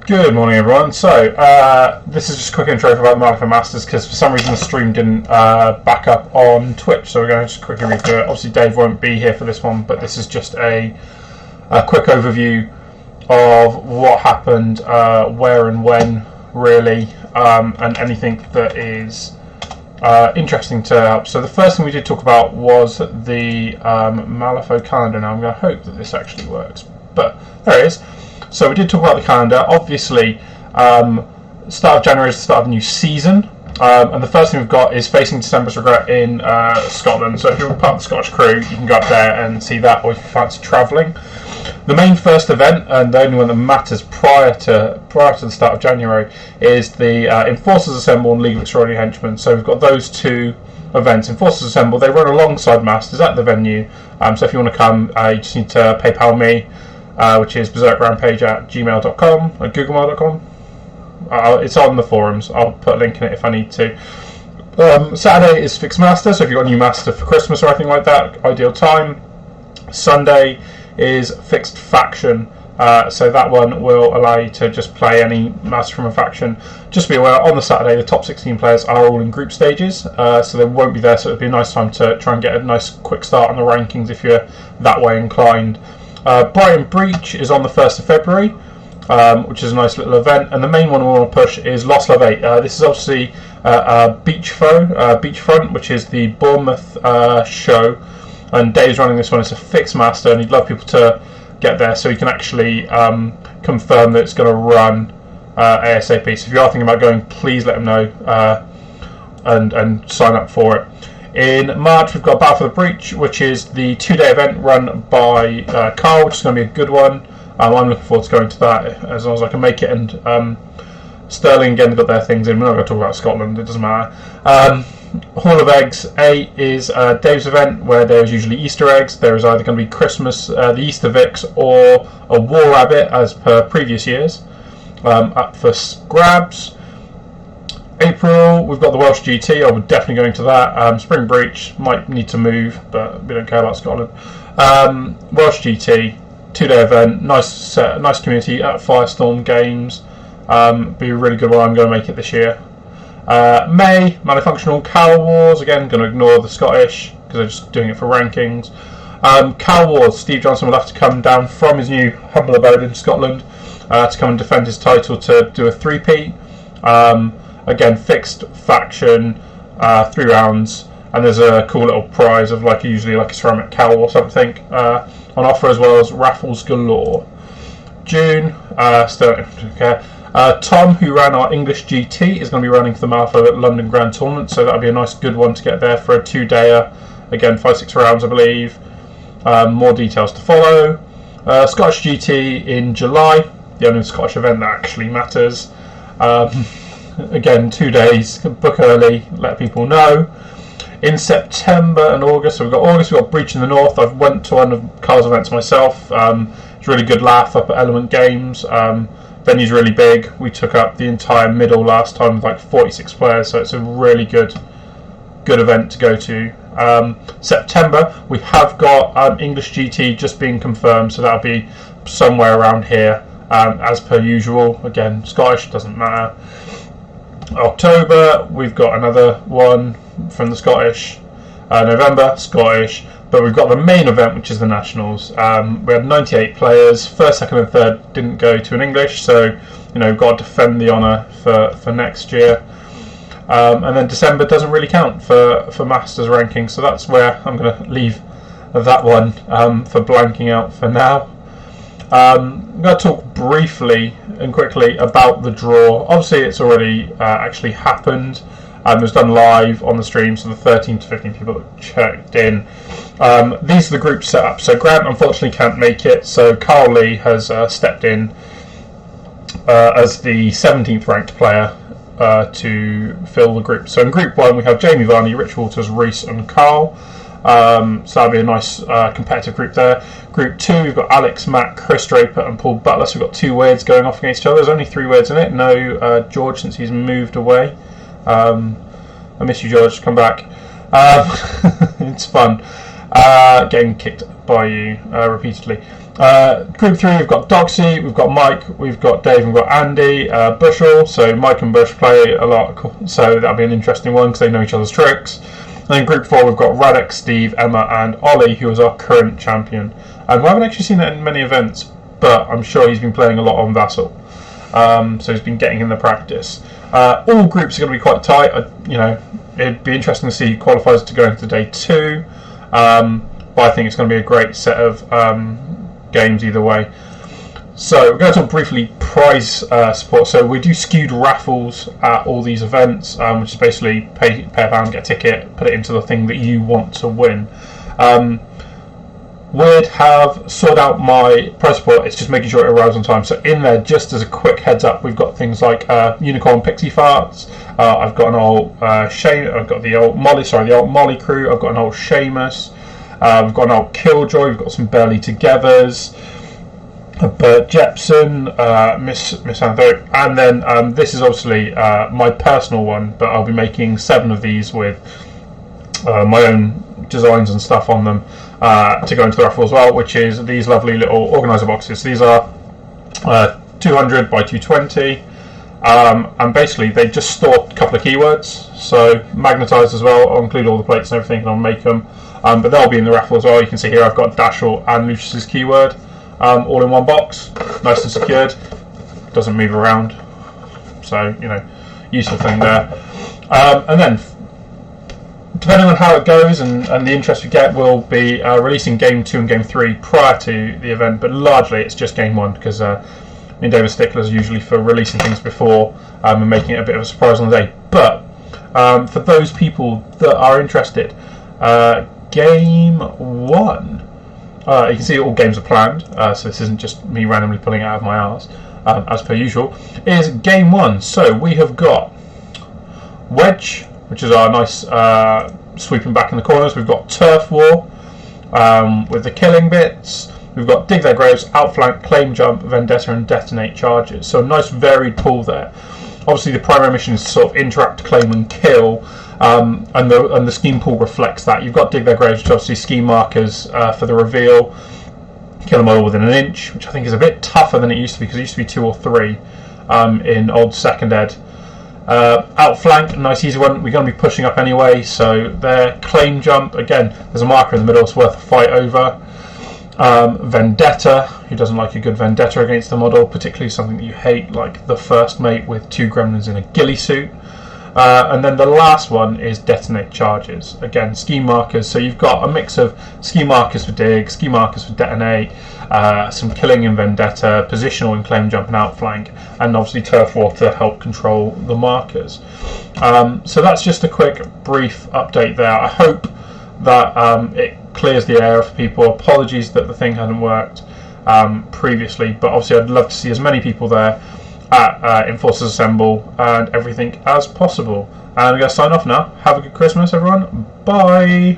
Good morning, everyone. So, this is just a quick intro about the Malifaux Masters because for some reason the stream didn't back up on Twitch, so we're going to just quickly read through it. Obviously, Dave won't be here for this one, but this is just a quick overview of what happened, where and when, really, and anything that is interesting to help. So, the first thing we did talk about was the Malifaux calendar. Now, I'm going to hope that this actually works, but there it is. So we did talk about the calendar. Obviously, start of January is the start of a new season, and the first thing we've got is Facing December's Regret in Scotland. So if you're part of the Scottish crew, you can go up there and see that, or if you fancy travelling. The main first event, and the only one that matters prior to the start of January, is the Enforcers Assemble and League of Extraordinary Henchmen. So we've got those two events. Enforcers Assemble, they run alongside Masters at the venue. So if you want to come, you just need to PayPal me. Which is berserkrampage@gmail.com or googlemail.com. It's on the forums. I'll put a link in it if I need to. Saturday is Fixed Master, so if you've got a new Master for Christmas or anything like that, ideal time. Sunday is Fixed Faction, so that one will allow you to just play any Master from a faction. Just be aware, on the Saturday, the top 16 players are all in group stages, so they won't be there, so it'll be a nice time to try and get a nice quick start on the rankings if you're that way inclined. Brighton Breach is on the 1st of February, which is a nice little event, and the main one we want to push is Lost Love 8. This is obviously Beachfront, which is the Bournemouth show, and Dave's running this one as a Fixed Master, and he'd love people to get there so he can actually confirm that it's going to run ASAP. So if you are thinking about going, please let him know and sign up for it. In March, we've got Battle for the Breach, which is the 2-day event run by Carl, which is going to be a good one. I'm looking forward to going to that as long as I can make it. And Sterling again got their things in. We're not going to talk about Scotland; it doesn't matter. Hall of Eggs 8 is Dave's event where there is usually Easter eggs. There is either going to be Christmas, the Easter Vix, or a War Rabbit as per previous years. Up for grabs. April, we've got the Welsh GT. I would definitely go into that. Spring Breach might need to move, but we don't care about Scotland. Welsh GT, 2-day event, nice community at Firestorm Games. Be a really good one. I'm going to make it this year. May, Manifunctional Cal Wars. Again, going to ignore the Scottish because they're just doing it for rankings. Cal Wars, Steve Johnson will have to come down from his new humble abode in Scotland to come and defend his title to do a 3-peat. Again, Fixed Faction, 3 rounds, and there's a cool little prize of usually a ceramic cowl or something on offer, as well as raffles galore. June, Sterling, Tom, who ran our English GT, is going to be running for the Malifaux London Grand Tournament, so that'll be a nice good one to get there for a 2-dayer. Again, 5-6 rounds, I believe. More details to follow. Scottish GT in July, the only Scottish event that actually matters. Again, 2 days, book early, let people know. In September and August, so we've got Breach in the North. I've went to one of Carl's events myself. It's a really good laugh up at Element Games. Venue's really big. We took up the entire middle last time with 46 players, so it's a really good event to go to. September, we have got English GT just being confirmed, so that'll be somewhere around here, as per usual. Again, Scottish, doesn't matter. October, we've got another one from the Scottish. November, Scottish, but we've got the main event, which is the Nationals. We had 98 players. First, second, and third didn't go to an English, so we've got to defend the honour for next year. And then December doesn't really count for Masters ranking, so that's where I'm going to leave that one for blanking out for now. I'm going to talk briefly and quickly about the draw. Obviously, it's already actually happened. It was done live on the stream, so the 13 to 15 people that checked in. These are the group set up. So Grant unfortunately can't make it, so Carl Lee has stepped in as the 17th ranked player to fill the group. So in Group 1 we have Jamie Varney, Rich Walters, Reese and Carl. So that'll be a nice competitive group there. Group 2, we've got Alex, Matt, Chris Draper and Paul Butler. So we've got 2 weirds going off against each other. There's only 3 weirds in it. No George, since he's moved away. I miss you, George. Come back. It's fun. getting kicked by you repeatedly. Group 3, we've got Doxy, we've got Mike, we've got Dave, and we've got Andy, Bushell. So Mike and Bush play a lot, so that'll be an interesting one because they know each other's tricks. And then Group 4, we've got Radek, Steve, Emma, and Ollie, who is our current champion. And we haven't actually seen it in many events, but I'm sure he's been playing a lot on Vassal. So he's been getting in the practice. All groups are going to be quite tight. It'd be interesting to see qualifiers to go into day 2. But I think it's going to be a great set of games either way. So we're going to talk briefly prize support. So we do skewed raffles at all these events, which is basically pay £1, get a ticket, put it into the thing that you want to win. We'd have sorted out my prize support. It's just making sure it arrives on time. So in there, just as a quick heads up, we've got things like Unicorn Pixie Farts. I've got an old I've got the old Molly crew. I've got an old Seamus. We've got an old Killjoy. We've got some Barely Togethers. Bert Jepson, Miss Antho, and then this is obviously my personal one, but I'll be making 7 of these with my own designs and stuff on them to go into the raffle as well, which is these lovely little organizer boxes. These are 200 by 220, and basically they just store a couple of keywords, so magnetized as well. I'll include all the plates and everything, and I'll make them, but they'll be in the raffle as well. You can see here I've got Dashel and Lucius's keyword all in one box, nice and secured, doesn't move around, so useful thing there. And then depending on how it goes and the interest we get, we'll be releasing Game 2 and Game 3 prior to the event, but largely it's just Game 1 because me and David sticklers usually for releasing things before and making it a bit of a surprise on the day. But for those people that are interested, Game 1, you can see all games are planned, so this isn't just me randomly pulling it out of my arse, as per usual, is Game 1. So we have got Wedge, which is our nice sweeping back in the corners. We've got Turf War with the killing bits. We've got Dig Their Graves, Outflank, Claim Jump, Vendetta, and Detonate Charges. So a nice varied pool there. Obviously the primary mission is to sort of interact, claim, and kill, and the scheme pool reflects that. You've got Dig Their Graves, which obviously scheme markers for the reveal. Kill them all within an inch, which I think is a bit tougher than it used to be, because it used to be 2 or 3 in old second ed. Outflank, nice easy one. We're going to be pushing up anyway, so their Claim Jump, again, there's a marker in the middle, it's worth a fight over. Vendetta, who doesn't like a good vendetta against the model, particularly something that you hate, like the first mate with 2 gremlins in a ghillie suit. And then the last one is Detonate Charges. Again, scheme markers, so you've got a mix of scheme markers for dig, scheme markers for detonate, some killing in vendetta, positional in claim jump and outflank, and obviously turf war to help control the markers. So that's just a quick brief update there. I hope that it clears the air for people. Apologies that the thing hadn't worked previously, but obviously I'd love to see as many people there at Enforcers Assemble and everything as possible. And I'm going to sign off now. Have a good Christmas, everyone. Bye.